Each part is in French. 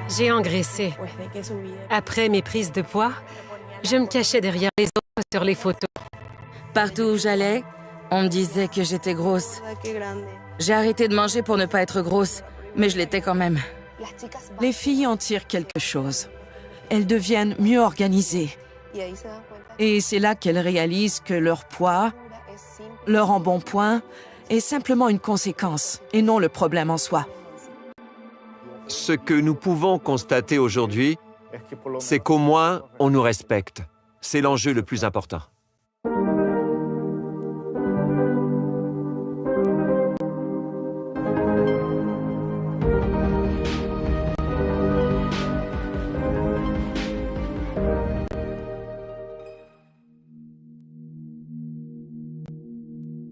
J'ai engraissé. Après mes prises de poids, je me cachais derrière les autres sur les photos. Partout où j'allais, on me disait que j'étais grosse. J'ai arrêté de manger pour ne pas être grosse, mais je l'étais quand même. Les filles en tirent quelque chose. Elles deviennent mieux organisées. Et c'est là qu'elles réalisent que leur poids, leur embonpoint, est simplement une conséquence et non le problème en soi. Ce que nous pouvons constater aujourd'hui, c'est qu'au moins, on nous respecte. C'est l'enjeu le plus important.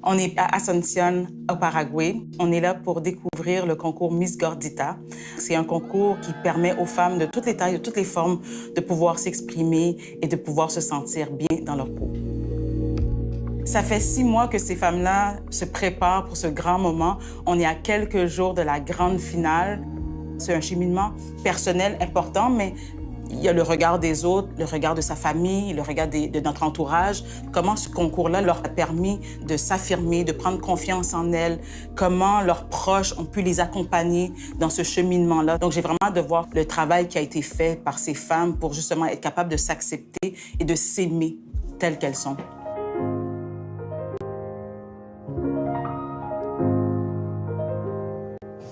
On est à Asunción, au Paraguay. On est là pour découvrir le concours Miss Gordita. C'est un concours qui permet aux femmes de toutes les tailles, de toutes les formes, de pouvoir s'exprimer et de pouvoir se sentir bien dans leur peau. Ça fait 6 mois que ces femmes-là se préparent pour ce grand moment. On est à quelques jours de la grande finale. C'est un cheminement personnel important, mais il y a le regard des autres, le regard de sa famille, le regard de notre entourage. Comment ce concours-là leur a permis de s'affirmer, de prendre confiance en elles, comment leurs proches ont pu les accompagner dans ce cheminement-là. Donc, j'ai vraiment hâte de voir le travail qui a été fait par ces femmes pour justement être capables de s'accepter et de s'aimer telles qu'elles sont.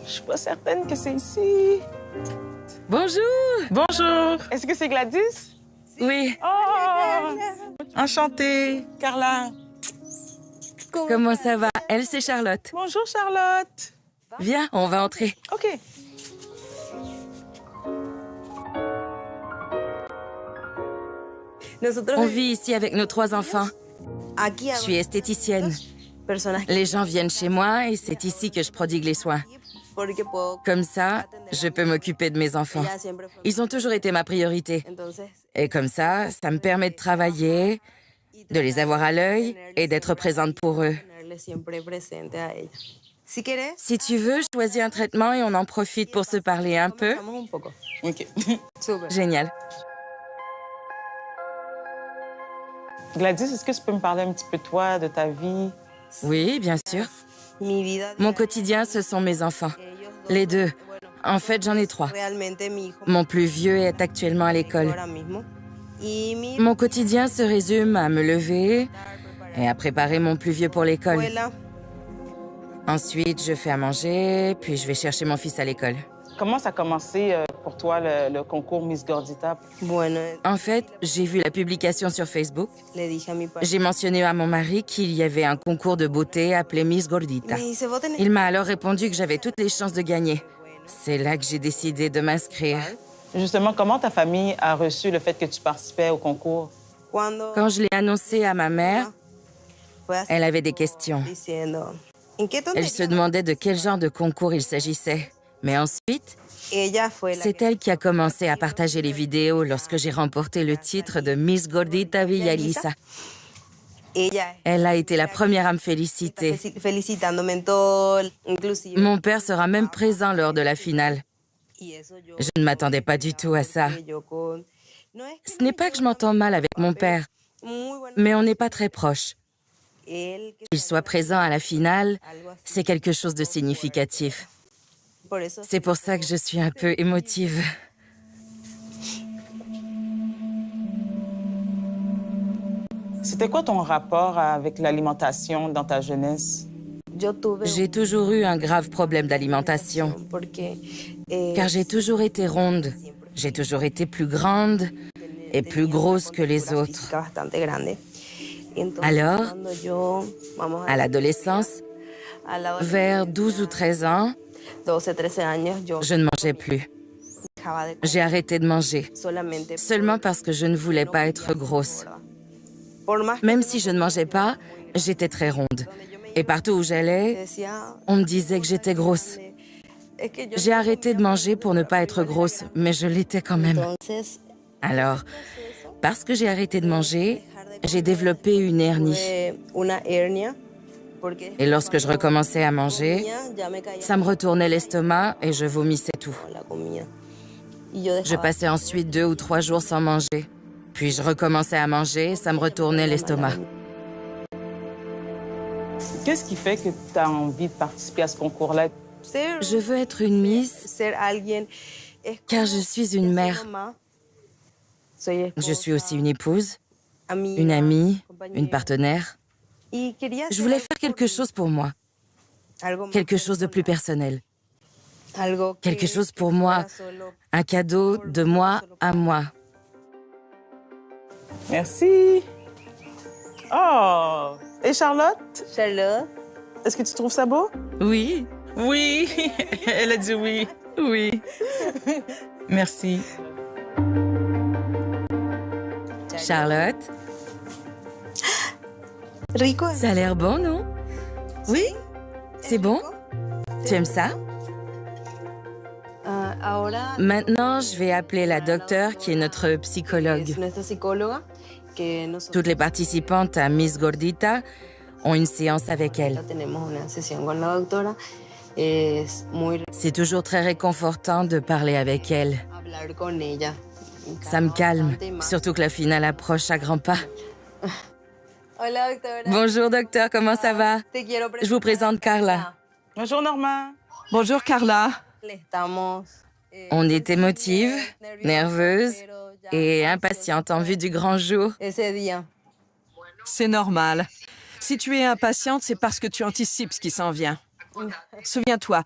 Je suis pas certaine que c'est ici. Bonjour! Bonjour! Est-ce que c'est Gladys? Oui. Oh! Enchantée, Carla. Comment ça va? Elle, c'est Charlotte. Bonjour, Charlotte. Viens, on va entrer. OK. On vit ici avec nos 3 enfants. Je suis esthéticienne. Les gens viennent chez moi et c'est ici que je prodigue les soins. Comme ça, je peux m'occuper de mes enfants. Ils ont toujours été ma priorité. Et comme ça me permet de travailler, de les avoir à l'œil et d'être présente pour eux. Si tu veux, choisis un traitement et on en profite pour se parler un peu. OK. Génial. Gladys, est-ce que tu peux me parler un petit peu de toi, de ta vie? Oui, bien sûr. Mon quotidien, ce sont mes enfants. Les 2. En fait, j'en ai 3. Mon plus vieux est actuellement à l'école. Mon quotidien se résume à me lever et à préparer mon plus vieux pour l'école. Ensuite, je fais à manger, puis je vais chercher mon fils à l'école. Comment ça a commencé pour toi, le concours Miss Gordita? En fait, j'ai vu la publication sur Facebook. J'ai mentionné à mon mari qu'il y avait un concours de beauté appelé Miss Gordita. Il m'a alors répondu que j'avais toutes les chances de gagner. C'est là que j'ai décidé de m'inscrire. Justement, comment ta famille a reçu le fait que tu participais au concours? Quand je l'ai annoncé à ma mère, elle avait des questions. Elle se demandait de quel genre de concours il s'agissait. Mais ensuite, c'est elle qui a commencé à partager les vidéos lorsque j'ai remporté le titre de Miss Gordita Villa Elisa. Elle a été la première à me féliciter. Mon père sera même présent lors de la finale. Je ne m'attendais pas du tout à ça. Ce n'est pas que je m'entends mal avec mon père, mais on n'est pas très proches. Qu'il soit présent à la finale, c'est quelque chose de significatif. C'est pour ça que je suis un peu émotive. C'était quoi ton rapport avec l'alimentation dans ta jeunesse? J'ai toujours eu un grave problème d'alimentation, car j'ai toujours été ronde. J'ai toujours été plus grande et plus grosse que les autres. Alors, à l'adolescence, vers 12 ou 13 ans, je ne mangeais plus. J'ai arrêté de manger, seulement parce que je ne voulais pas être grosse. Même si je ne mangeais pas, j'étais très ronde. Et partout où j'allais, on me disait que j'étais grosse. J'ai arrêté de manger pour ne pas être grosse, mais je l'étais quand même. Alors, parce que j'ai arrêté de manger, j'ai développé une hernie. Et lorsque je recommençais à manger, ça me retournait l'estomac et je vomissais tout. Je passais ensuite 2 ou 3 jours sans manger. Puis je recommençais à manger, ça me retournait l'estomac. Qu'est-ce qui fait que tu as envie de participer à ce concours-là? Je veux être une Miss car je suis une mère. Je suis aussi une épouse, une amie, une partenaire. Je voulais faire quelque chose pour moi, quelque chose de plus personnel. Quelque chose pour moi, un cadeau de moi à moi. Merci. Oh! Et Charlotte? Charlotte? Est-ce que tu trouves ça beau? Oui. Oui! Elle a dit oui. Oui. Merci. Charlotte? Rico. Ça a l'air bon, non? Oui? C'est bon? Tu aimes ça? Maintenant, je vais appeler la docteure qui est notre psychologue. Toutes les participantes à Miss Gordita ont une séance avec elle. C'est toujours très réconfortant de parler avec elle. Ça me calme, surtout que la finale approche à grands pas. Bonjour docteur, comment ça va? Je vous présente Carla. Bonjour Norma. Bonjour Carla. On est émotive, nerveuse et impatiente en vue du grand jour. C'est normal. Si tu es impatiente, c'est parce que tu anticipes ce qui s'en vient. Souviens-toi,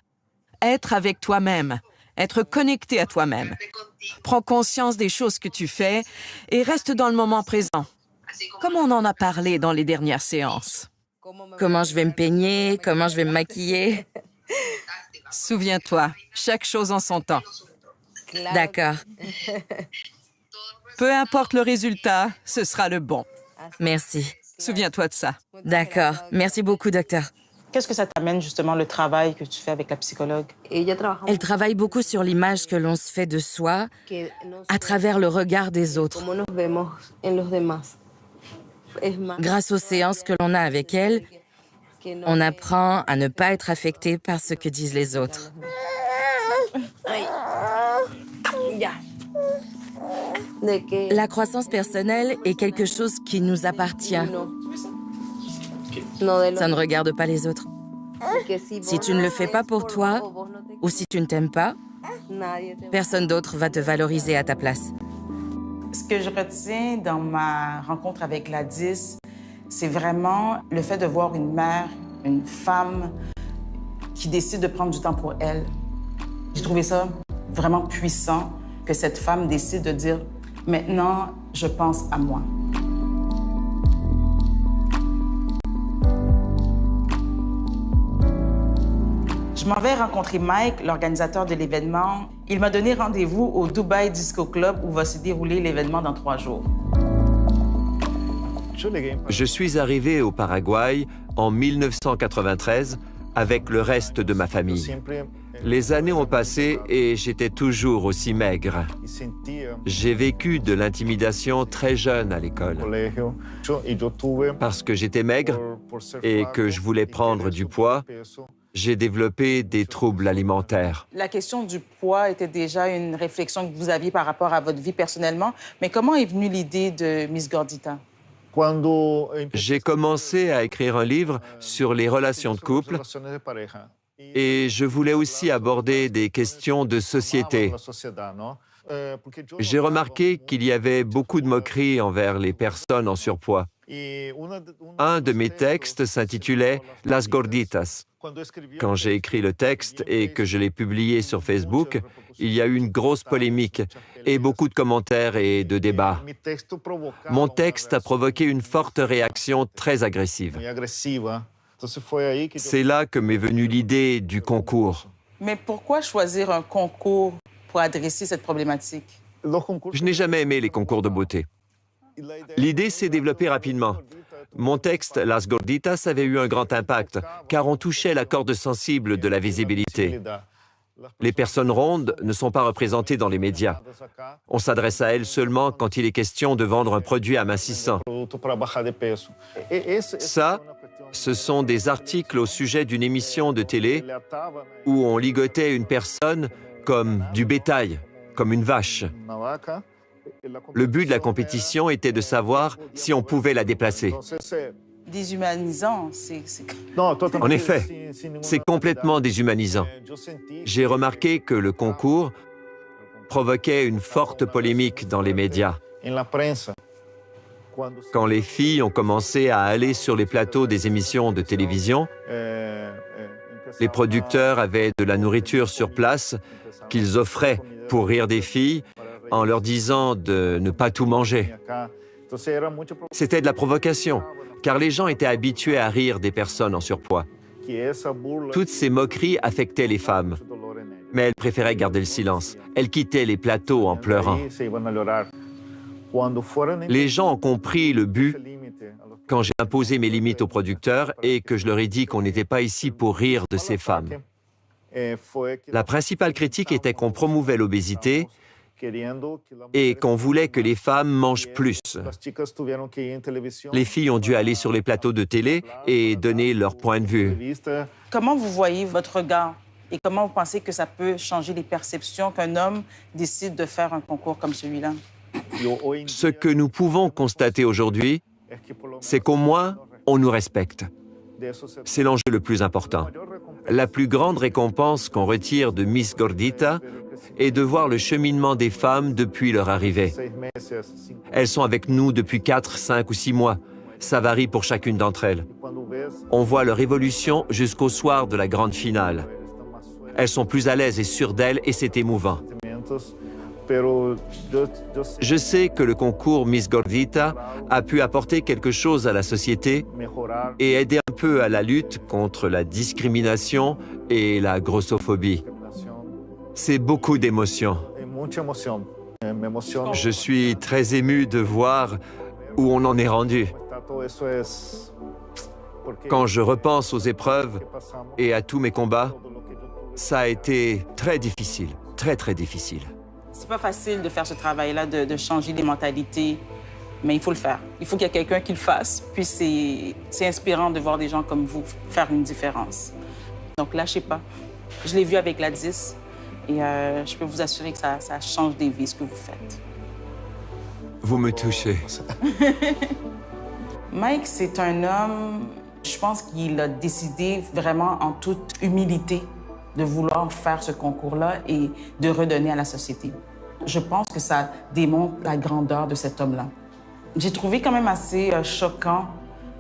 être avec toi-même, être connecté à toi-même. Prends conscience des choses que tu fais et reste dans le moment présent, comme on en a parlé dans les dernières séances. Comment je vais me peigner, comment je vais me maquiller. Souviens-toi, chaque chose en son temps. D'accord. Peu importe le résultat, ce sera le bon. Merci. Souviens-toi de ça. D'accord. Merci beaucoup, docteur. Qu'est-ce que ça t'amène justement le travail que tu fais avec la psychologue? Elle travaille beaucoup sur l'image que l'on se fait de soi à travers le regard des autres. Grâce aux séances que l'on a avec elle, on apprend à ne pas être affecté par ce que disent les autres. La croissance personnelle est quelque chose qui nous appartient. Ça ne regarde pas les autres. Si tu ne le fais pas pour toi, ou si tu ne t'aimes pas, personne d'autre va te valoriser à ta place. Ce que je retiens dans ma rencontre avec Gladys, c'est vraiment le fait de voir une mère, une femme qui décide de prendre du temps pour elle. J'ai trouvé ça vraiment puissant que cette femme décide de dire « Maintenant, je pense à moi ». Je m'en vais rencontrer Mike, l'organisateur de l'événement. Il m'a donné rendez-vous au Dubai Disco Club où va se dérouler l'événement dans 3 jours. Je suis arrivé au Paraguay en 1993 avec le reste de ma famille. Les années ont passé et j'étais toujours aussi maigre. J'ai vécu de l'intimidation très jeune à l'école. Parce que j'étais maigre et que je voulais prendre du poids, j'ai développé des troubles alimentaires. La question du poids était déjà une réflexion que vous aviez par rapport à votre vie personnellement. Mais comment est venue l'idée de Miss Gordita? J'ai commencé à écrire un livre sur les relations de couple et je voulais aussi aborder des questions de société. J'ai remarqué qu'il y avait beaucoup de moqueries envers les personnes en surpoids. Un de mes textes s'intitulait « Las Gorditas ». Quand j'ai écrit le texte et que je l'ai publié sur Facebook, il y a eu une grosse polémique et beaucoup de commentaires et de débats. Mon texte a provoqué une forte réaction très agressive. C'est là que m'est venue l'idée du concours. Mais pourquoi choisir un concours pour adresser cette problématique? Je n'ai jamais aimé les concours de beauté. L'idée s'est développée rapidement. Mon texte, Las Gorditas, avait eu un grand impact, car on touchait la corde sensible de la visibilité. Les personnes rondes ne sont pas représentées dans les médias. On s'adresse à elles seulement quand il est question de vendre un produit amincissant. Ça, ce sont des articles au sujet d'une émission de télé où on ligotait une personne comme du bétail. comme une vache. Le but de la compétition était de savoir si on pouvait la déplacer. Déshumanisant, En effet, c'est complètement déshumanisant. J'ai remarqué que le concours provoquait une forte polémique dans les médias. Quand les filles ont commencé à aller sur les plateaux des émissions de télévision, les producteurs avaient de la nourriture sur place qu'ils offraient pour rire des filles en leur disant de ne pas tout manger. C'était de la provocation, car les gens étaient habitués à rire des personnes en surpoids. Toutes ces moqueries affectaient les femmes, mais elles préféraient garder le silence. Elles quittaient les plateaux en pleurant. Les gens ont compris le but quand j'ai imposé mes limites aux producteurs et que je leur ai dit qu'on n'était pas ici pour rire de ces femmes. La principale critique était qu'on promouvait l'obésité et qu'on voulait que les femmes mangent plus. Les filles ont dû aller sur les plateaux de télé et donner leur point de vue. Comment vous voyez votre regard et comment vous pensez que ça peut changer les perceptions qu'un homme décide de faire un concours comme celui-là? Ce que nous pouvons constater aujourd'hui, c'est qu'au moins, on nous respecte. C'est l'enjeu le plus important. La plus grande récompense qu'on retire de Miss Gordita est de voir le cheminement des femmes depuis leur arrivée. Elles sont avec nous depuis 4, 5 ou 6 mois. Ça varie pour chacune d'entre elles. On voit leur évolution jusqu'au soir de la grande finale. Elles sont plus à l'aise et sûres d'elles et c'est émouvant. Je sais que le concours Miss Gordita a pu apporter quelque chose à la société et aider un peu à la lutte contre la discrimination et la grossophobie. C'est beaucoup d'émotions. Je suis très ému de voir où on en est rendu. Quand je repense aux épreuves et à tous mes combats, ça a été très difficile, très très difficile. C'est pas facile de faire ce travail-là, de changer les mentalités, mais il faut le faire. Il faut qu'il y ait quelqu'un qui le fasse, puis c'est inspirant de voir des gens comme vous faire une différence. Donc lâchez pas. Je l'ai vu avec la 10 et je peux vous assurer que ça change des vies, ce que vous faites. Vous me touchez. Mike, c'est un homme, je pense qu'il a décidé vraiment en toute humilité de vouloir faire ce concours-là et de redonner à la société. Je pense que ça démontre la grandeur de cet homme-là. J'ai trouvé quand même assez choquant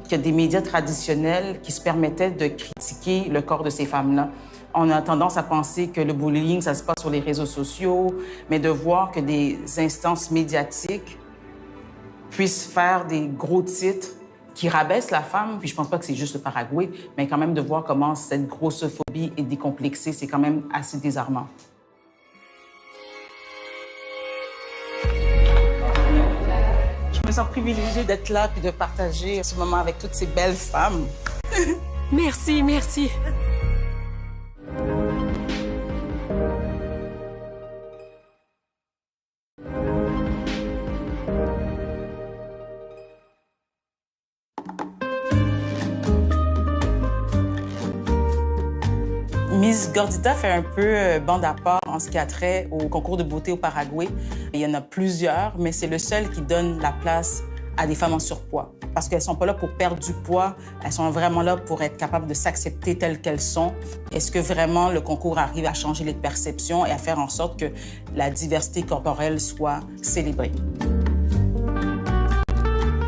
qu'il y a des médias traditionnels qui se permettaient de critiquer le corps de ces femmes-là. On a tendance à penser que le bullying, ça se passe sur les réseaux sociaux, mais de voir que des instances médiatiques puissent faire des gros titres qui rabaisse la femme, puis je pense pas que c'est juste le Paraguay, mais quand même de voir comment cette grossophobie est décomplexée, c'est quand même assez désarmant. Je me sens privilégiée d'être là et de partager ce moment avec toutes ces belles femmes. Merci, merci. Miss Gordita fait un peu bande à part en ce qui a trait au concours de beauté au Paraguay. Il y en a plusieurs, mais c'est le seul qui donne la place à des femmes en surpoids. Parce qu'elles ne sont pas là pour perdre du poids, elles sont vraiment là pour être capables de s'accepter telles qu'elles sont. Est-ce que vraiment le concours arrive à changer les perceptions et à faire en sorte que la diversité corporelle soit célébrée?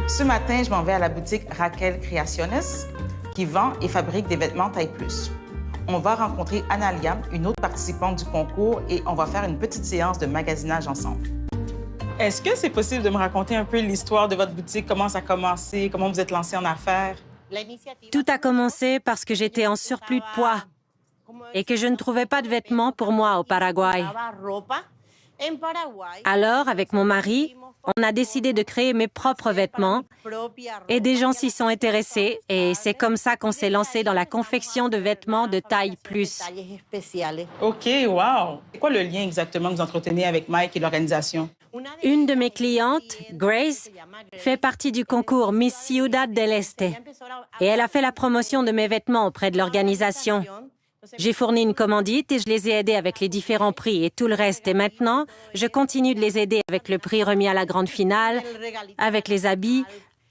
Ce matin, je m'en vais à la boutique Raquel Creaciones, qui vend et fabrique des vêtements taille plus. On va rencontrer Analia, une autre participante du concours, et on va faire une petite séance de magasinage ensemble. Est-ce que c'est possible de me raconter un peu l'histoire de votre boutique, comment ça a commencé, comment vous êtes lancée en affaires? Tout a commencé parce que j'étais en surplus de poids et que je ne trouvais pas de vêtements pour moi au Paraguay. Alors, avec mon mari, on a décidé de créer mes propres vêtements et des gens s'y sont intéressés et c'est comme ça qu'on s'est lancé dans la confection de vêtements de taille plus. OK, wow! C'est quoi le lien exactement que vous entretenez avec Mike et l'organisation? Une de mes clientes, Grace, fait partie du concours Miss Ciudad del Este et elle a fait la promotion de mes vêtements auprès de l'organisation. J'ai fourni une commandite et je les ai aidés avec les différents prix et tout le reste. Et maintenant, je continue de les aider avec le prix remis à la grande finale, avec les habits,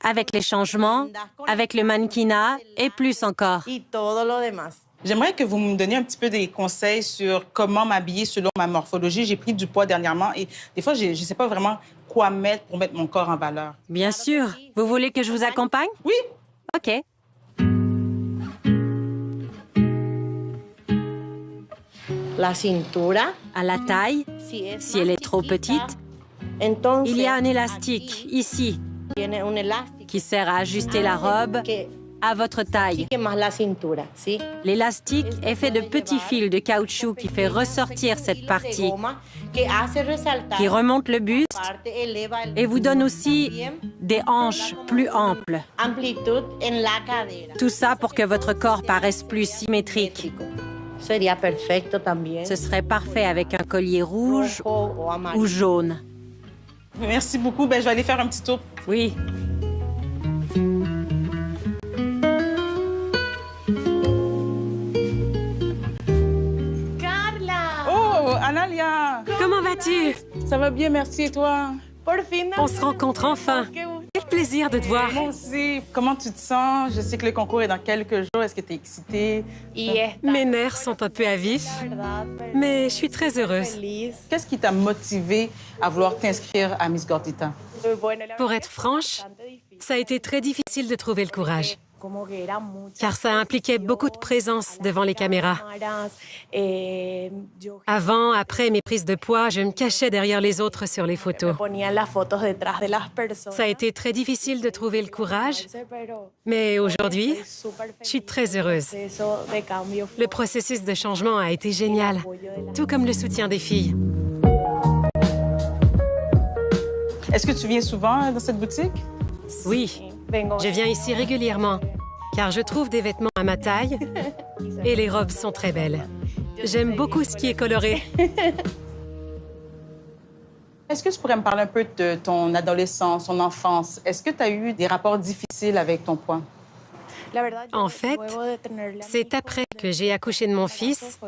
avec les changements, avec le mannequinat et plus encore. J'aimerais que vous me donniez un petit peu des conseils sur comment m'habiller selon ma morphologie. J'ai pris du poids dernièrement et des fois, je ne sais pas vraiment quoi mettre pour mettre mon corps en valeur. Bien sûr. Vous voulez que je vous accompagne? Oui. OK. La cintura. À la taille, si elle est trop petite, il y a un élastique ici qui sert à ajuster la robe à votre taille. L'élastique est fait de petits fils de caoutchouc qui fait ressortir cette partie, qui remonte le buste et vous donne aussi des hanches plus amples. Tout ça pour que votre corps paraisse plus symétrique. Ce serait parfait avec un collier rouge ou jaune. Merci beaucoup. Je vais aller faire un petit tour. Oui. Oh, Analia! Comment vas-tu? Ça va bien, merci. Et toi? On se rencontre enfin. Quel plaisir de te voir. Moi aussi. Comment tu te sens? Je sais que le concours est dans quelques jours. Est-ce que tu es excitée? Mes nerfs sont un peu à vif, mais je suis très heureuse. Qu'est-ce qui t'a motivée à vouloir t'inscrire à Miss Gordita? Pour être franche, ça a été très difficile de trouver le courage, car ça impliquait beaucoup de présence devant les caméras. Avant, après mes prises de poids, je me cachais derrière les autres sur les photos. Ça a été très difficile de trouver le courage, mais aujourd'hui, je suis très heureuse. Le processus de changement a été génial, tout comme le soutien des filles. Est-ce que tu viens souvent dans cette boutique? Oui, je viens ici régulièrement, car je trouve des vêtements à ma taille et les robes sont très belles. J'aime beaucoup ce qui est coloré. Est-ce que tu pourrais me parler un peu de ton adolescence, ton enfance? Est-ce que tu as eu des rapports difficiles avec ton poids? En fait, c'est après que j'ai accouché de mon fils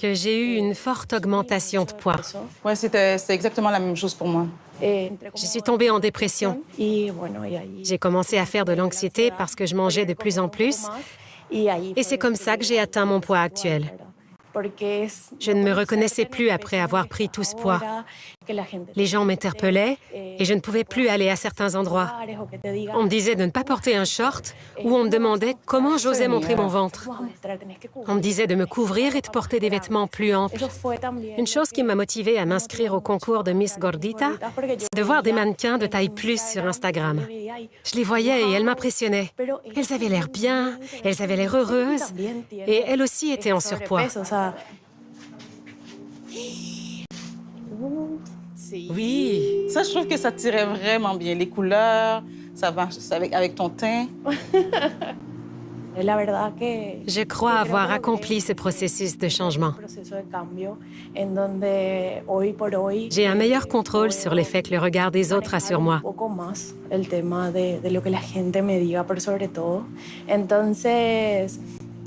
que j'ai eu une forte augmentation de poids. Oui, c'était exactement la même chose pour moi. Je suis tombée en dépression. J'ai commencé à faire de l'anxiété parce que je mangeais de plus en plus. Et c'est comme ça que j'ai atteint mon poids actuel. Je ne me reconnaissais plus après avoir pris tout ce poids. Les gens m'interpellaient et je ne pouvais plus aller à certains endroits. On me disait de ne pas porter un short ou on me demandait comment j'osais montrer mon ventre. On me disait de me couvrir et de porter des vêtements plus amples. Une chose qui m'a motivée à m'inscrire au concours de Miss Gordita, c'est de voir des mannequins de taille plus sur Instagram. Je les voyais et elles m'impressionnaient. Elles avaient l'air bien, elles avaient l'air heureuses et elles aussi étaient en surpoids. Oui. Ça, je trouve que ça tirait vraiment bien. Les couleurs, ça va avec ton teint. Je crois avoir accompli ce processus de changement. J'ai un meilleur contrôle sur l'effet que le regard des autres a sur moi.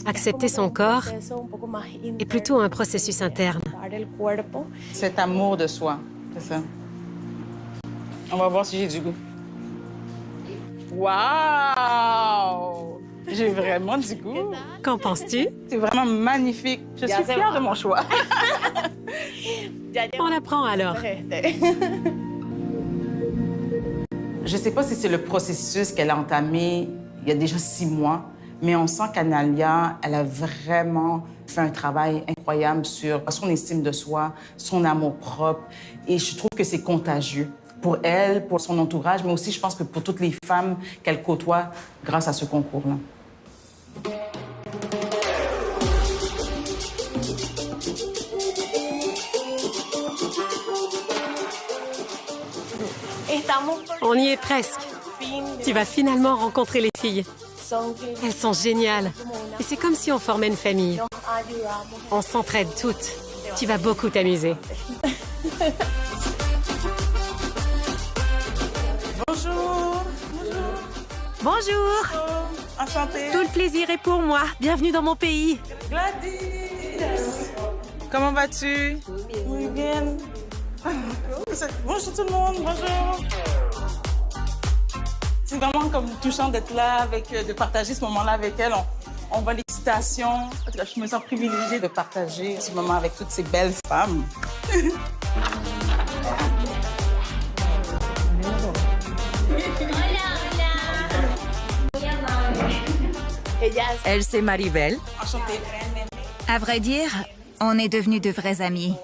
Accepter son corps est plutôt un processus interne. Cet amour de soi, c'est ça. On va voir si j'ai du goût. Wow! J'ai vraiment du goût. Qu'en penses-tu? C'est vraiment magnifique. Je suis fière de mon choix. On apprend alors. Je ne sais pas si c'est le processus qu'elle a entamé il y a déjà 6 mois, mais on sent qu'Analia, elle a vraiment fait un travail incroyable sur son estime de soi, son amour propre. Et je trouve que c'est contagieux pour elle, pour son entourage, mais aussi, je pense que pour toutes les femmes qu'elle côtoie grâce à ce concours-là. On y est presque. Tu vas finalement rencontrer les filles. Elles sont géniales. Et c'est comme si on formait une famille. On s'entraide toutes. Tu vas beaucoup t'amuser. Bonjour. Bonjour. Enchantée. Tout le plaisir est pour moi. Bienvenue dans mon pays. Gladys. Comment vas-tu? Oui, bien. Bonjour tout le monde, bonjour. C'est vraiment comme touchant d'être là, de partager ce moment-là avec elle. On voit l'excitation. En tout cas, je me sens privilégiée de partager ce moment avec toutes ces belles femmes. Elle, c'est Maribel. Enchantée. À vrai dire, on est devenus de vrais amis.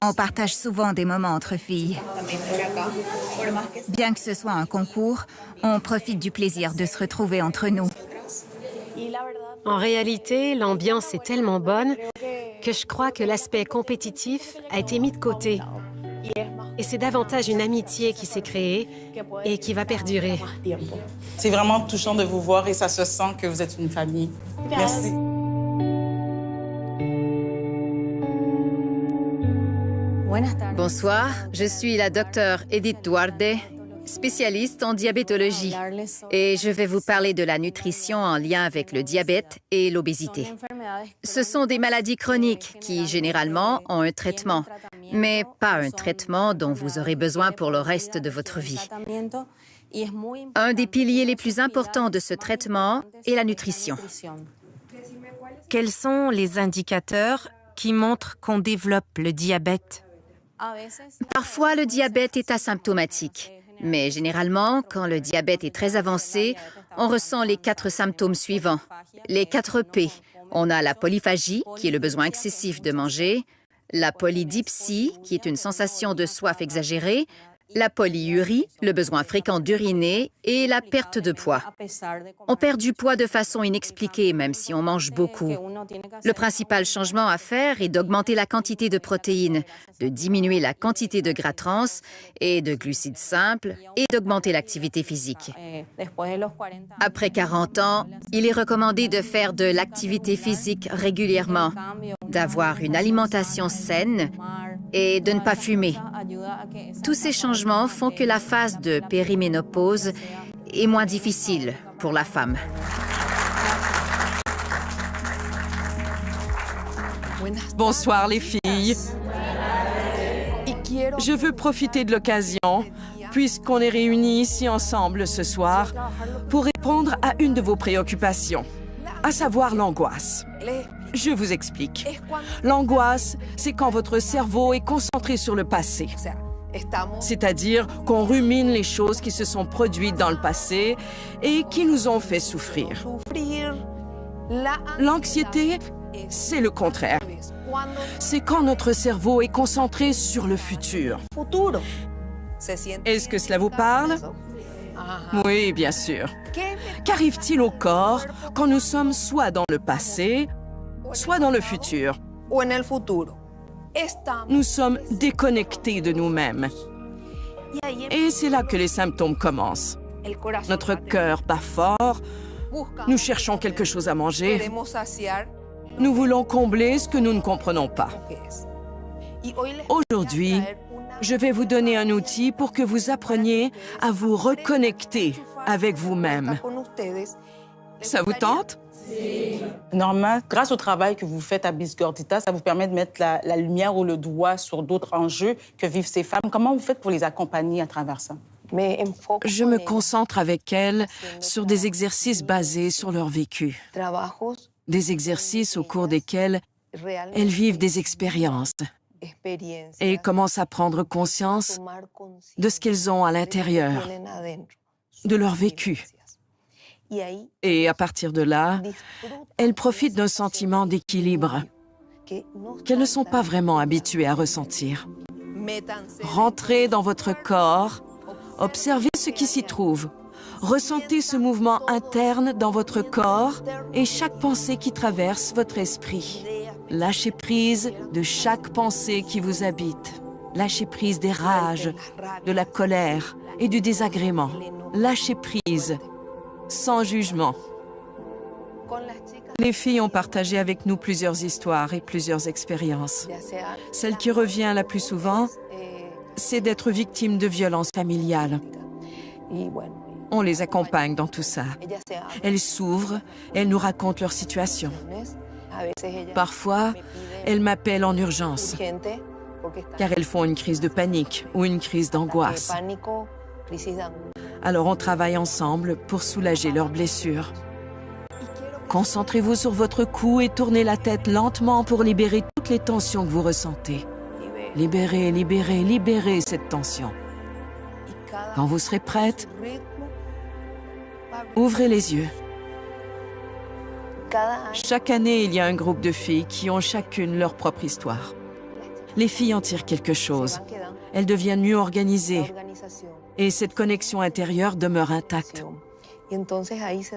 On partage souvent des moments entre filles. Bien que ce soit un concours, on profite du plaisir de se retrouver entre nous. En réalité, l'ambiance est tellement bonne que je crois que l'aspect compétitif a été mis de côté. Et c'est davantage une amitié qui s'est créée et qui va perdurer. C'est vraiment touchant de vous voir et ça se sent que vous êtes une famille. Merci. Bonsoir, je suis la docteure Edith Duarte, spécialiste en diabétologie. Et je vais vous parler de la nutrition en lien avec le diabète et l'obésité. Ce sont des maladies chroniques qui, généralement, ont un traitement, mais pas un traitement dont vous aurez besoin pour le reste de votre vie. Un des piliers les plus importants de ce traitement est la nutrition. Quels sont les indicateurs qui montrent qu'on développe le diabète? Parfois, le diabète est asymptomatique, mais généralement, quand le diabète est très avancé, on ressent les 4 symptômes suivants. Les 4 P. On a la polyphagie, qui est le besoin excessif de manger, la polydipsie, qui est une sensation de soif exagérée, la polyurie, le besoin fréquent d'uriner, et la perte de poids. On perd du poids de façon inexpliquée, même si on mange beaucoup. Le principal changement à faire est d'augmenter la quantité de protéines, de diminuer la quantité de gras trans et de glucides simples, et d'augmenter l'activité physique. Après 40 ans, il est recommandé de faire de l'activité physique régulièrement, d'avoir une alimentation saine et de ne pas fumer. Tous ces changements font que la phase de périménopause est moins difficile pour la femme. Bonsoir les filles. Je veux profiter de l'occasion, puisqu'on est réunis ici ensemble ce soir, pour répondre à une de vos préoccupations, à savoir l'angoisse. Je vous explique. L'angoisse, c'est quand votre cerveau est concentré sur le passé. C'est-à-dire qu'on rumine les choses qui se sont produites dans le passé et qui nous ont fait souffrir. L'anxiété, c'est le contraire. C'est quand notre cerveau est concentré sur le futur. Est-ce que cela vous parle? Oui, bien sûr. Qu'arrive-t-il au corps quand nous sommes soit dans le passé, soit dans le futur? Nous sommes déconnectés de nous-mêmes. Et c'est là que les symptômes commencent. Notre cœur bat fort, nous cherchons quelque chose à manger, nous voulons combler ce que nous ne comprenons pas. Aujourd'hui, je vais vous donner un outil pour que vous appreniez à vous reconnecter avec vous-même. Ça vous tente? Norma, grâce au travail que vous faites à Miss Gordita, ça vous permet de mettre la lumière ou le doigt sur d'autres enjeux que vivent ces femmes. Comment vous faites pour les accompagner à travers ça? Je me concentre avec elles sur des exercices basés sur leur vécu. Des exercices au cours desquels elles vivent des expériences et commencent à prendre conscience de ce qu'elles ont à l'intérieur, de leur vécu. Et à partir de là, elles profitent d'un sentiment d'équilibre qu'elles ne sont pas vraiment habituées à ressentir. Rentrez dans votre corps, observez ce qui s'y trouve, ressentez ce mouvement interne dans votre corps et chaque pensée qui traverse votre esprit. Lâchez prise de chaque pensée qui vous habite. Lâchez prise des rages, de la colère et du désagrément. Lâchez prise. Sans jugement. Les filles ont partagé avec nous plusieurs histoires et plusieurs expériences. Celle qui revient la plus souvent, c'est d'être victime de violences familiales. On les accompagne dans tout ça. Elles s'ouvrent, elles nous racontent leur situation. Parfois, elles m'appellent en urgence, car elles font une crise de panique ou une crise d'angoisse. Alors on travaille ensemble pour soulager leurs blessures. Concentrez-vous sur votre cou et tournez la tête lentement pour libérer toutes les tensions que vous ressentez. Libérez, libérez, libérez cette tension. Quand vous serez prête, ouvrez les yeux. Chaque année, il y a un groupe de filles qui ont chacune leur propre histoire. Les filles en tirent quelque chose. Elles deviennent mieux organisées. Et cette connexion intérieure demeure intacte.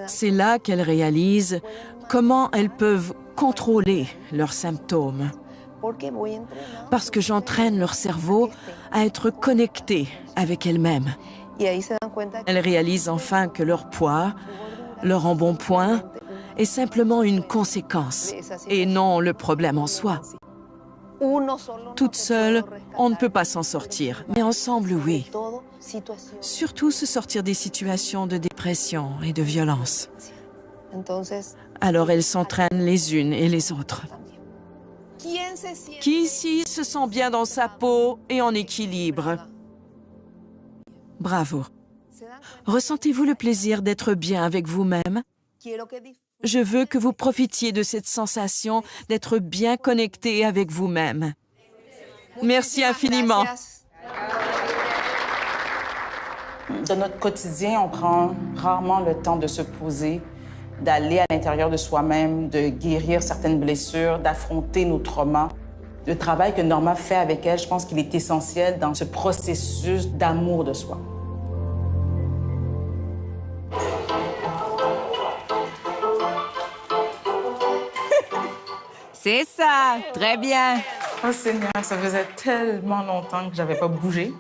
C'est là qu'elles réalisent comment elles peuvent contrôler leurs symptômes. Parce que j'entraîne leur cerveau à être connecté avec elles-mêmes. Elles réalisent enfin que leur poids, leur embonpoint, est simplement une conséquence et non le problème en soi. Toute seule, on ne peut pas s'en sortir, mais ensemble, oui. Surtout se sortir des situations de dépression et de violence. Alors elles s'entraînent les unes et les autres. Qui ici se sent bien dans sa peau et en équilibre? Bravo. Ressentez-vous le plaisir d'être bien avec vous-même? Je veux que vous profitiez de cette sensation d'être bien connecté avec vous-même. Merci infiniment. Dans notre quotidien, on prend rarement le temps de se poser, d'aller à l'intérieur de soi-même, de guérir certaines blessures, d'affronter nos traumas. Le travail que Norma fait avec elle, je pense qu'il est essentiel dans ce processus d'amour de soi. C'est ça, très bien. Oh Seigneur, ça faisait tellement longtemps que j'avais pas bougé.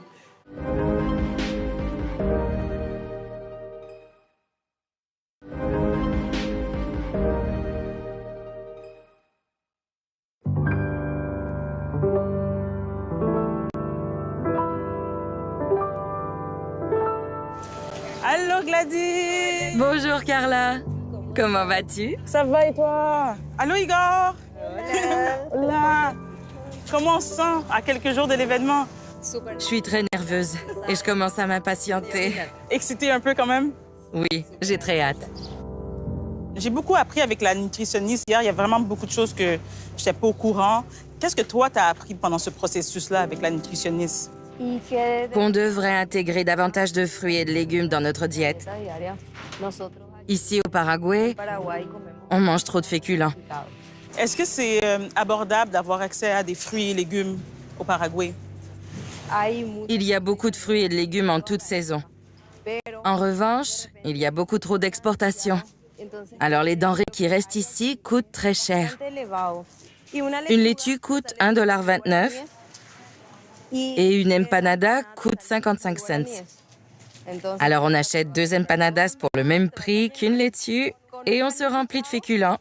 Allô Gladys! Bonjour Carla. Comment vas-tu? Ça va et toi? Allô Igor? Hola! Comment on se sent à quelques jours de l'événement? Je suis très nerveuse et je commence à m'impatienter. Excitée un peu quand même? Oui, j'ai très hâte. J'ai beaucoup appris avec la nutritionniste hier. Il y a vraiment beaucoup de choses que je n'étais pas au courant. Qu'est-ce que toi, tu as appris pendant ce processus-là avec la nutritionniste? Qu'on devrait intégrer davantage de fruits et de légumes dans notre diète. Ici, au Paraguay, on mange trop de féculents. Est-ce que c'est abordable d'avoir accès à des fruits et légumes au Paraguay? Il y a beaucoup de fruits et de légumes en toute saison. En revanche, il y a beaucoup trop d'exportations. Alors les denrées qui restent ici coûtent très cher. Une laitue coûte 1,29 $ et une empanada coûte 55 cents. Alors on achète 2 empanadas pour le même prix qu'une laitue et on se remplit de féculents,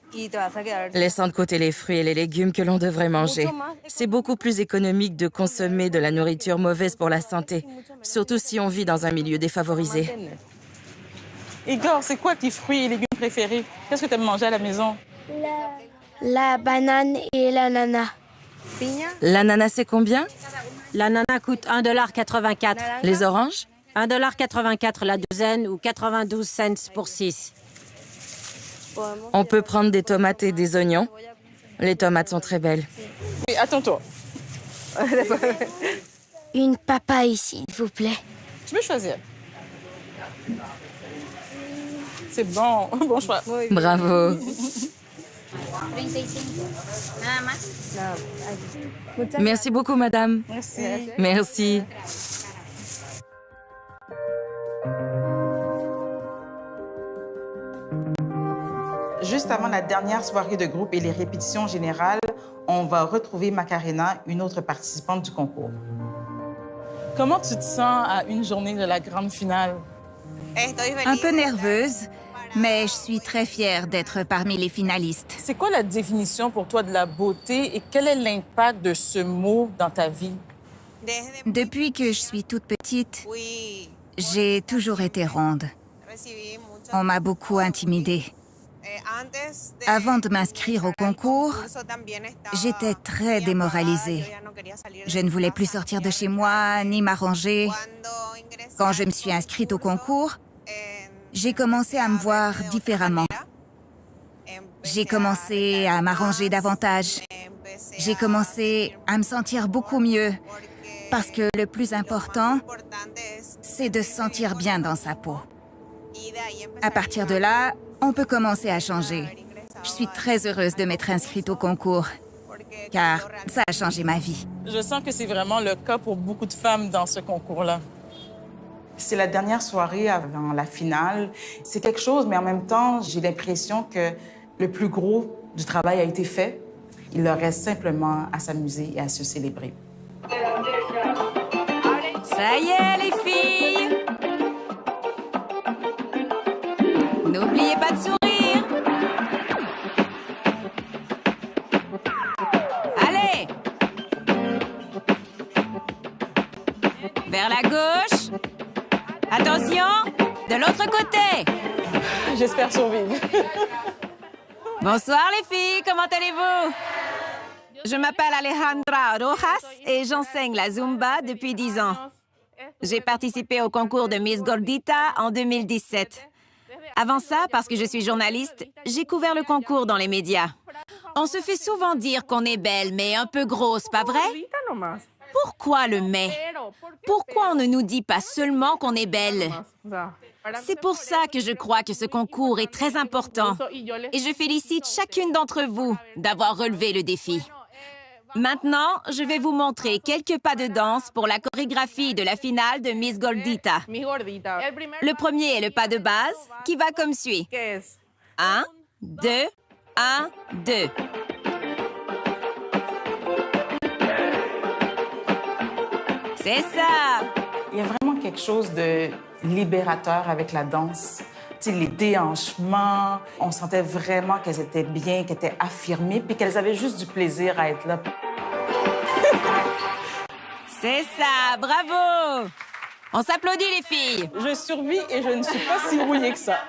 laissant de côté les fruits et les légumes que l'on devrait manger. C'est beaucoup plus économique de consommer de la nourriture mauvaise pour la santé, surtout si on vit dans un milieu défavorisé. Igor, c'est quoi tes fruits et légumes préférés? Qu'est-ce que tu aimes manger à la maison? La banane et l'ananas. L'ananas, c'est combien? L'ananas coûte 1,84 $. Les oranges? 1,84 $ la douzaine ou 92 cents pour 6. On peut prendre des tomates et des oignons. Les tomates sont très belles. Oui, attends-toi. Une papaye, s'il vous plaît. Tu peux choisir. C'est bon. Bon choix. Bravo. Merci beaucoup, madame. Merci. Merci. Juste avant la dernière soirée de groupe et les répétitions générales, on va retrouver Macarena, une autre participante du concours. Comment tu te sens à une journée de la grande finale? Un peu nerveuse, mais je suis très fière d'être parmi les finalistes. C'est quoi la définition pour toi de la beauté et quel est l'impact de ce mot dans ta vie? Depuis que je suis toute petite, j'ai toujours été ronde. On m'a beaucoup intimidée. Avant de m'inscrire au concours, j'étais très démoralisée. Je ne voulais plus sortir de chez moi, ni m'arranger. Quand je me suis inscrite au concours, j'ai commencé à me voir différemment. J'ai commencé à m'arranger davantage. J'ai commencé à me sentir beaucoup mieux. Parce que le plus important, c'est de se sentir bien dans sa peau. À partir de là, on peut commencer à changer. Je suis très heureuse de m'être inscrite au concours, car ça a changé ma vie. Je sens que c'est vraiment le cas pour beaucoup de femmes dans ce concours-là. C'est la dernière soirée avant la finale. C'est quelque chose, mais en même temps, j'ai l'impression que le plus gros du travail a été fait. Il leur reste simplement à s'amuser et à se célébrer. Ça y est, les filles! N'oubliez pas de sourire! Allez! Vers la gauche. Attention, de l'autre côté. J'espère survivre. Bonsoir les filles, comment allez-vous? Je m'appelle Alejandra Rojas et j'enseigne la Zumba depuis 10 ans. J'ai participé au concours de Miss Gordita en 2017. Avant ça, parce que je suis journaliste, j'ai couvert le concours dans les médias. On se fait souvent dire qu'on est belle, mais un peu grosse, pas vrai? Pourquoi le mais? Pourquoi on ne nous dit pas seulement qu'on est belle? C'est pour ça que je crois que ce concours est très important. Et je félicite chacune d'entre vous d'avoir relevé le défi. Maintenant, je vais vous montrer quelques pas de danse pour la chorégraphie de la finale de Miss Gordita. Le premier est le pas de base, qui va comme suit. 1, 2, 1, 2. C'est ça! Il y a vraiment quelque chose de libérateur avec la danse. Tu sais, les déhanchements, on sentait vraiment qu'elles étaient bien, qu'elles étaient affirmées, puis qu'elles avaient juste du plaisir à être là. C'est ça, bravo! On s'applaudit, les filles! Je survis et je ne suis pas si rouillée que ça.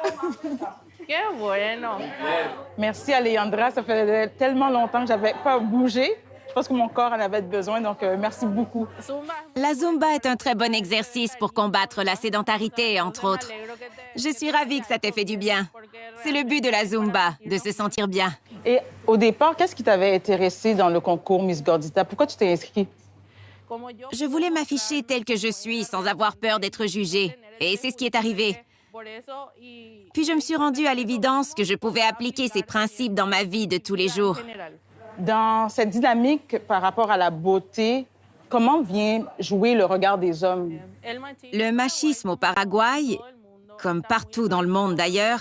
Merci, Alejandra. Ça fait tellement longtemps que j'avais pas bougé. Je pense que mon corps en avait besoin, donc merci beaucoup. La Zumba est un très bon exercice pour combattre la sédentarité, entre autres. Je suis ravie que ça t'ait fait du bien. C'est le but de la Zumba, de se sentir bien. Et au départ, qu'est-ce qui t'avait intéressé dans le concours Miss Gordita? Pourquoi tu t'es inscrite? Je voulais m'afficher telle que je suis, sans avoir peur d'être jugée. Et c'est ce qui est arrivé. Puis je me suis rendue à l'évidence que je pouvais appliquer ces principes dans ma vie de tous les jours. Dans cette dynamique par rapport à la beauté, comment vient jouer le regard des hommes? Le machisme au Paraguay, comme partout dans le monde d'ailleurs,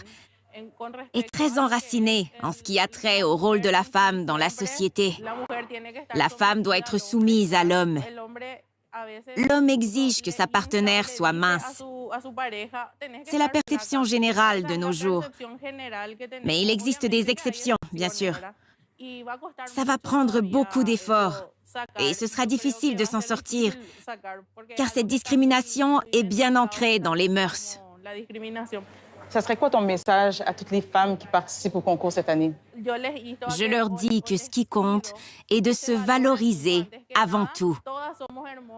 est très enraciné en ce qui a trait au rôle de la femme dans la société. La femme doit être soumise à l'homme. L'homme exige que sa partenaire soit mince. C'est la perception générale de nos jours. Mais il existe des exceptions, bien sûr. Ça va prendre beaucoup d'efforts et ce sera difficile de s'en sortir, car cette discrimination est bien ancrée dans les mœurs. Ça serait quoi ton message à toutes les femmes qui participent au concours cette année? Je leur dis que ce qui compte est de se valoriser avant tout.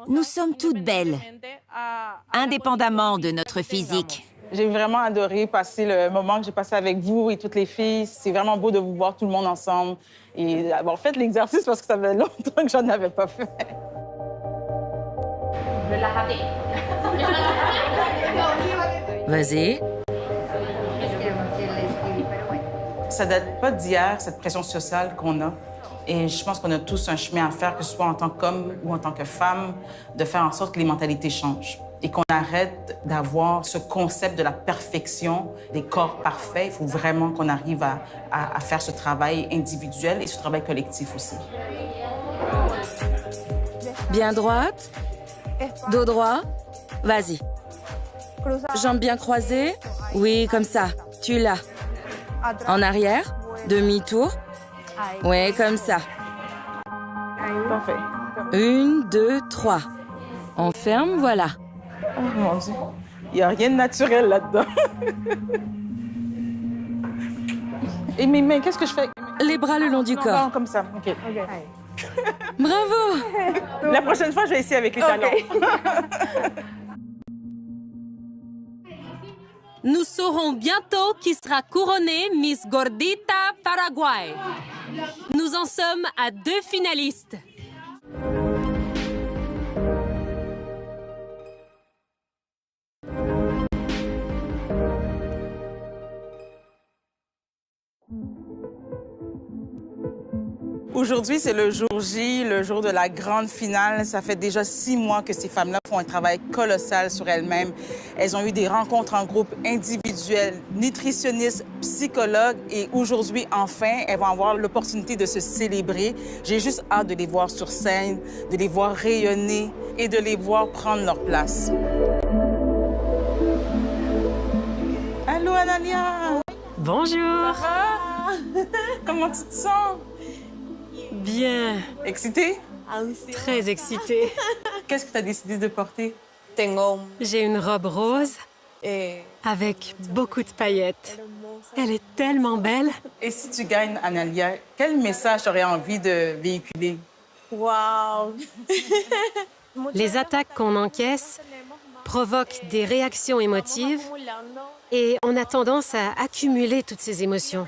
Nous sommes toutes belles, indépendamment de notre physique. J'ai vraiment adoré passer le moment que j'ai passé avec vous et toutes les filles. C'est vraiment beau de vous voir tout le monde ensemble et d'avoir fait l'exercice parce que ça fait longtemps que j'en avais pas fait. Vas-y. Ça date pas d'hier, cette pression sociale qu'on a. Et je pense qu'on a tous un chemin à faire, que ce soit en tant qu'homme ou en tant que femme, de faire en sorte que les mentalités changent. Et qu'on arrête d'avoir ce concept de la perfection, des corps parfaits. Il faut vraiment qu'on arrive à faire ce travail individuel et ce travail collectif aussi. Bien droite. Dos droit. Vas-y. Jambes bien croisées. Oui, comme ça. Tu l'as. En arrière. Demi-tour. Oui, comme ça. Parfait. 1, 2, 3. On ferme, voilà. Oh mon Dieu. Il n'y a rien de naturel là-dedans. Et mes mains, qu'est-ce que je fais? Les bras le long du corps. Non, comme ça, OK. Bravo! La prochaine fois, je vais essayer avec les talons. Nous saurons bientôt qui sera couronnée Miss Gordita Paraguay. Nous en sommes à 2 finalistes. Aujourd'hui, c'est le jour J, le jour de la grande finale. Ça fait déjà 6 mois que ces femmes-là font un travail colossal sur elles-mêmes. Elles ont eu des rencontres en groupe individuelles, nutritionnistes, psychologues. Et aujourd'hui, enfin, elles vont avoir l'opportunité de se célébrer. J'ai juste hâte de les voir sur scène, de les voir rayonner et de les voir prendre leur place. Allô, Analia! Bonjour! Ça va? Comment tu te sens? Bien. Excitée? Très excitée. Qu'est-ce que tu as décidé de porter? J'ai une robe rose avec beaucoup de paillettes. Elle est tellement belle. Et si tu gagnes, Analia, quel message tu aurais envie de véhiculer? Wow! Les attaques qu'on encaisse provoquent des réactions émotives et on a tendance à accumuler toutes ces émotions.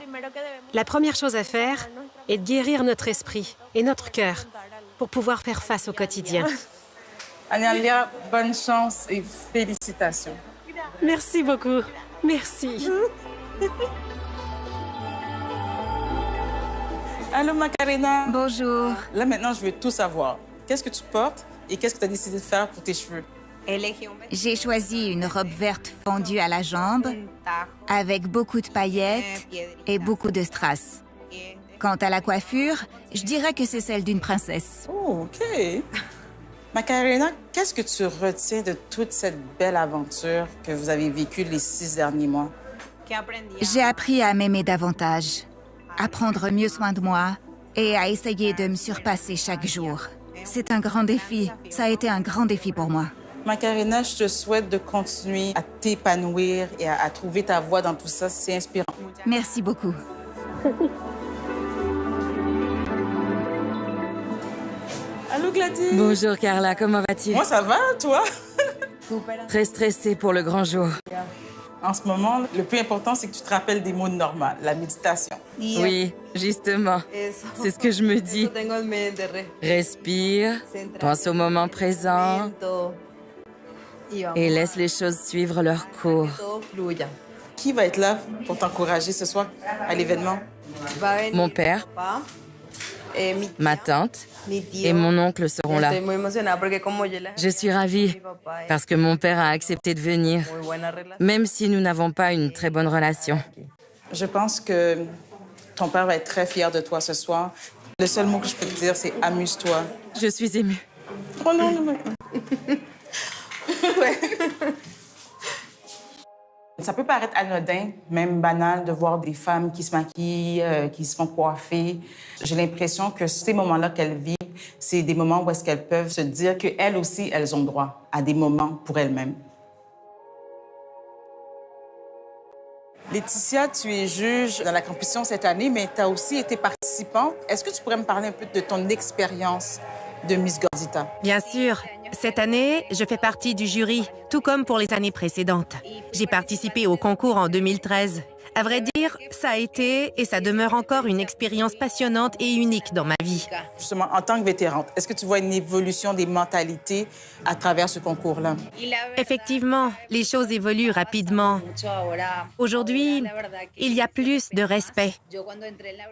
La première chose à faire est de guérir notre esprit et notre cœur pour pouvoir faire face au quotidien. Analia, bonne chance et félicitations. Merci beaucoup. Merci. Allô, Macarena. Bonjour. Là, maintenant, je veux tout savoir. Qu'est-ce que tu portes et qu'est-ce que tu as décidé de faire pour tes cheveux? J'ai choisi une robe verte fendue à la jambe avec beaucoup de paillettes et beaucoup de strass. Quant à la coiffure, je dirais que c'est celle d'une princesse. Oh, OK. Macarena, qu'est-ce que tu retiens de toute cette belle aventure que vous avez vécue les 6 derniers mois? J'ai appris à m'aimer davantage, à prendre mieux soin de moi et à essayer de me surpasser chaque jour. C'est un grand défi. Ça a été un grand défi pour moi. Macarena, je te souhaite de continuer à t'épanouir et à trouver ta voie dans tout ça. C'est inspirant. Merci beaucoup. Allô, Gladys. Bonjour Carla, comment vas-tu? Moi, ça va, toi? Très stressée pour le grand jour. En ce moment, le plus important, c'est que tu te rappelles des mots normaux, la méditation. Oui, justement. C'est ce que je me dis. Respire, pense au moment présent et laisse les choses suivre leur cours. Qui va être là pour t'encourager ce soir à l'événement? Mon père, ma tante et mon oncle seront là. Je suis ravie parce que mon père a accepté de venir, même si nous n'avons pas une très bonne relation. Je pense que ton père va être très fier de toi ce soir. Le seul mot que je peux te dire, c'est amuse-toi. Je suis émue. Oh non, non, non. Ouais. Ça peut paraître anodin, même banal, de voir des femmes qui se maquillent, qui se font coiffer. J'ai l'impression que ces moments-là qu'elles vivent, c'est des moments où est-ce qu'elles peuvent se dire qu'elles aussi, elles ont droit à des moments pour elles-mêmes. Laetitia, tu es juge dans la compétition cette année, mais tu as aussi été participante. Est-ce que tu pourrais me parler un peu de ton expérience de Miss Gordita? Bien sûr. Cette année, je fais partie du jury, tout comme pour les années précédentes. J'ai participé au concours en 2013. À vrai dire, ça a été et ça demeure encore une expérience passionnante et unique dans ma vie. Justement, en tant que vétérante, est-ce que tu vois une évolution des mentalités à travers ce concours-là? Effectivement, les choses évoluent rapidement. Aujourd'hui, il y a plus de respect.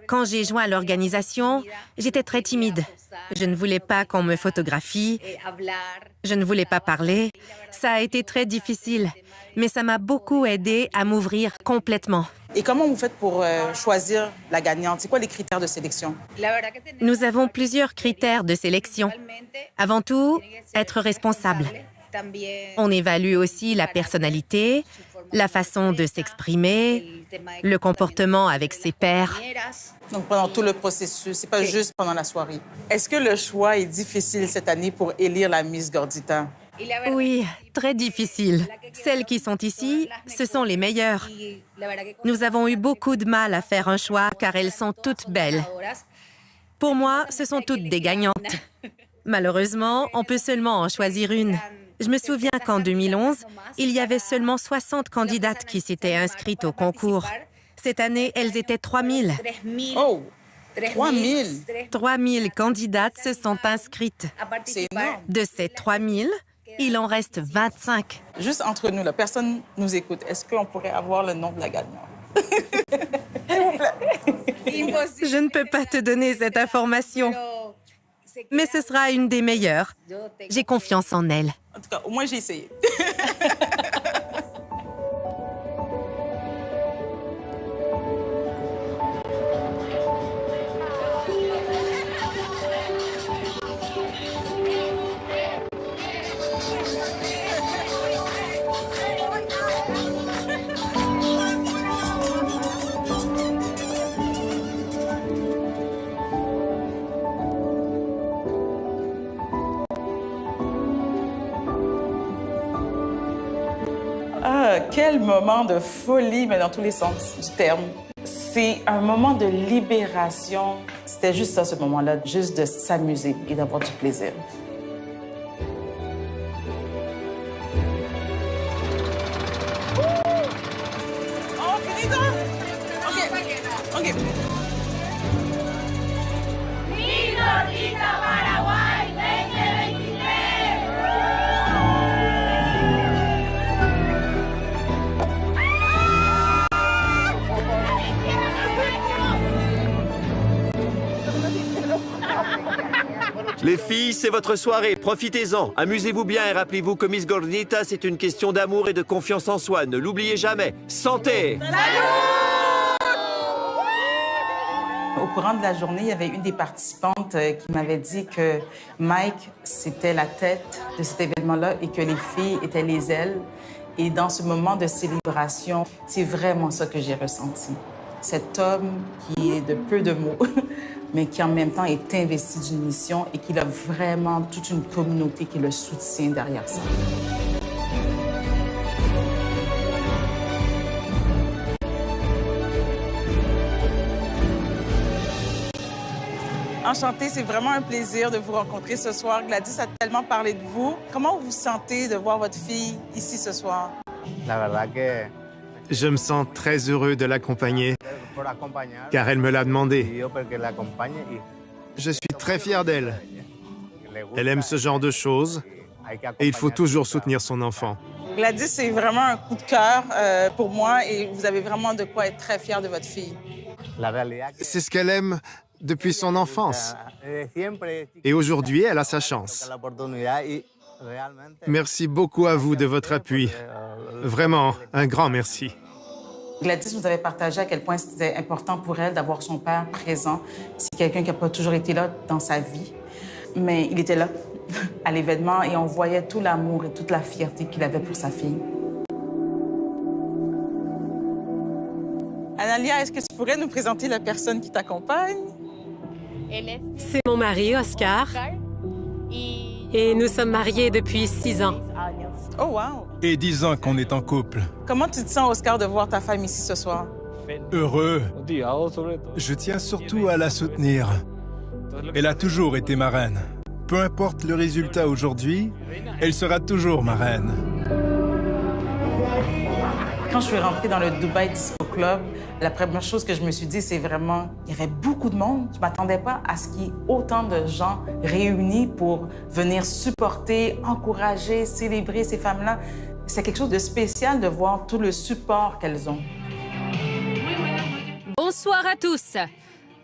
Quand j'ai joint l'organisation, j'étais très timide. Je ne voulais pas qu'on me photographie. Je ne voulais pas parler. Ça a été très difficile, mais ça m'a beaucoup aidé à m'ouvrir complètement. Et comment vous faites pour choisir la gagnante? C'est quoi les critères de sélection? Nous avons plusieurs critères de sélection. Avant tout, être responsable. On évalue aussi la personnalité, la façon de s'exprimer, le comportement avec ses pairs. Donc, pendant tout le processus, c'est pas juste pendant la soirée. Est-ce que le choix est difficile cette année pour élire la Miss Gordita? Oui, très difficile. Celles qui sont ici, ce sont les meilleures. Nous avons eu beaucoup de mal à faire un choix car elles sont toutes belles. Pour moi, ce sont toutes des gagnantes. Malheureusement, on peut seulement en choisir une. Je me souviens qu'en 2011, il y avait seulement 60 candidates qui s'étaient inscrites au concours. Cette année, elles étaient 3000. Oh! 3000! 3000 candidates se sont inscrites. C'est énorme. De ces 3000, il en reste 25. Juste entre nous, la personne nous écoute. Est-ce qu'on pourrait avoir le nom de la gagnante? S'il vous plaît. Je ne peux pas te donner cette information, mais ce sera une des meilleures. J'ai confiance en elle. En tout cas, au moins, j'ai essayé. Ah, quel moment de folie, mais dans tous les sens du terme. C'est un moment de libération. C'était juste ça, ce moment-là, juste de s'amuser et d'avoir du plaisir. Oh, fini ça? OK. OK. Les filles, c'est votre soirée, profitez-en. Amusez-vous bien et rappelez-vous que Miss Gordita, c'est une question d'amour et de confiance en soi. Ne l'oubliez jamais. Santé! Au courant de la journée, il y avait une des participantes qui m'avait dit que Mike, c'était la tête de cet événement-là et que les filles étaient les ailes. Et dans ce moment de célébration, c'est vraiment ça que j'ai ressenti. Cet homme qui est de peu de mots, mais qui en même temps est investi d'une mission et qu'il a vraiment toute une communauté qui le soutient derrière ça. Enchantée, c'est vraiment un plaisir de vous rencontrer ce soir. Gladys a tellement parlé de vous. Comment vous vous sentez de voir votre fille ici ce soir? Je me sens très heureux de l'accompagner, car elle me l'a demandé. Je suis très fier d'elle. Elle aime ce genre de choses et il faut toujours soutenir son enfant. Gladys, c'est vraiment un coup de cœur pour moi et vous avez vraiment de quoi être très fier de votre fille. C'est ce qu'elle aime depuis son enfance. Et aujourd'hui, elle a sa chance. Merci beaucoup à vous de votre appui. Vraiment, un grand merci. Gladys nous avait partagé à quel point c'était important pour elle d'avoir son père présent. C'est quelqu'un qui n'a pas toujours été là dans sa vie, mais il était là à l'événement et on voyait tout l'amour et toute la fierté qu'il avait pour sa fille. Analia, est-ce que tu pourrais nous présenter la personne qui t'accompagne? C'est mon mari, Oscar. Et nous sommes mariés depuis 6 ans. Oh, wow! Et 10 ans qu'on est en couple. Comment tu te sens, Oscar, de voir ta femme ici ce soir? Heureux. Je tiens surtout à la soutenir. Elle a toujours été ma reine. Peu importe le résultat aujourd'hui, elle sera toujours ma reine. Quand je suis rentrée dans le Dubai Disco Club, la première chose que je me suis dit, c'est vraiment, il y avait beaucoup de monde. Je ne m'attendais pas à ce qu'il y ait autant de gens réunis pour venir supporter, encourager, célébrer ces femmes-là. C'est quelque chose de spécial de voir tout le support qu'elles ont. Bonsoir à tous.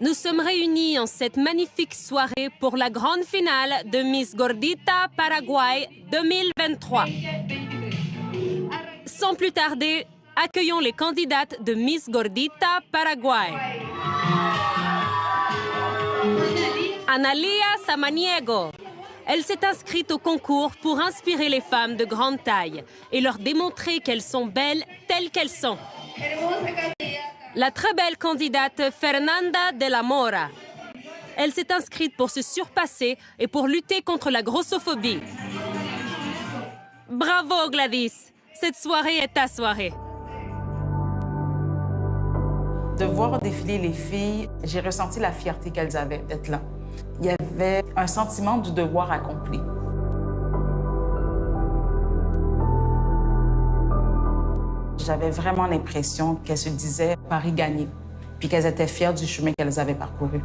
Nous sommes réunis en cette magnifique soirée pour la grande finale de Miss Gordita Paraguay 2023. Sans plus tarder, accueillons les candidates de Miss Gordita Paraguay. Analia Samaniego. Elle s'est inscrite au concours pour inspirer les femmes de grande taille et leur démontrer qu'elles sont belles telles qu'elles sont. La très belle candidate Fernanda de la Mora. Elle s'est inscrite pour se surpasser et pour lutter contre la grossophobie. Bravo, Gladys. Cette soirée est ta soirée. De voir défiler les filles, j'ai ressenti la fierté qu'elles avaient d'être là. Il y avait un sentiment du devoir accompli. J'avais vraiment l'impression qu'elles se disaient « Paris gagné », puis qu'elles étaient fières du chemin qu'elles avaient parcouru.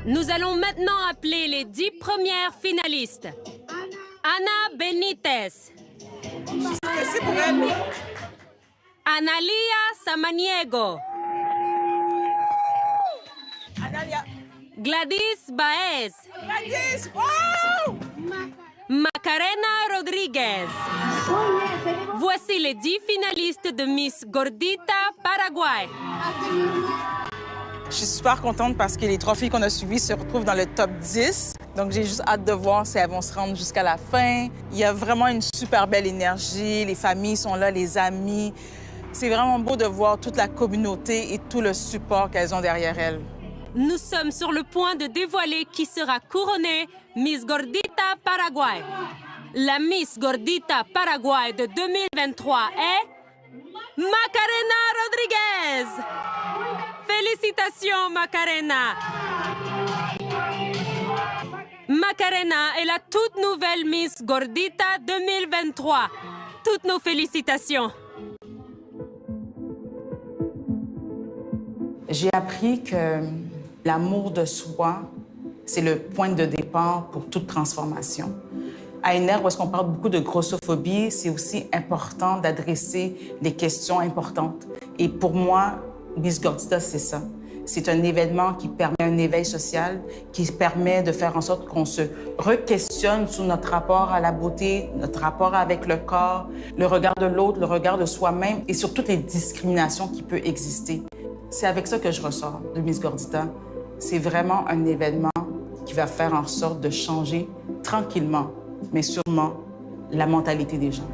Nous allons maintenant appeler les 10 premières finalistes. Ana Benítez. Analia Samaniego. Gladys Baez. Macarena Rodríguez. Voici les 10 finalistes de Miss Gordita Paraguay. Je suis super contente parce que les 3 filles qu'on a suivies se retrouvent dans le top 10. Donc, j'ai juste hâte de voir si elles vont se rendre jusqu'à la fin. Il y a vraiment une super belle énergie. Les familles sont là, les amis. C'est vraiment beau de voir toute la communauté et tout le support qu'elles ont derrière elles. Nous sommes sur le point de dévoiler qui sera couronnée Miss Gordita Paraguay. La Miss Gordita Paraguay de 2023 est Macarena Rodríguez. Félicitations, Macarena. Macarena est la toute nouvelle Miss Gordita 2023. Toutes nos félicitations. J'ai appris que l'amour de soi, c'est le point de départ pour toute transformation. À une ère où est-ce qu'on parle beaucoup de grossophobie, c'est aussi important d'adresser des questions importantes. Et pour moi, Miss Gordita, c'est ça. C'est un événement qui permet un éveil social, qui permet de faire en sorte qu'on se re-questionne sur notre rapport à la beauté, notre rapport avec le corps, le regard de l'autre, le regard de soi-même et sur toutes les discriminations qui peuvent exister. C'est avec ça que je ressors de Miss Gordita. C'est vraiment un événement qui va faire en sorte de changer tranquillement, mais sûrement, la mentalité des gens.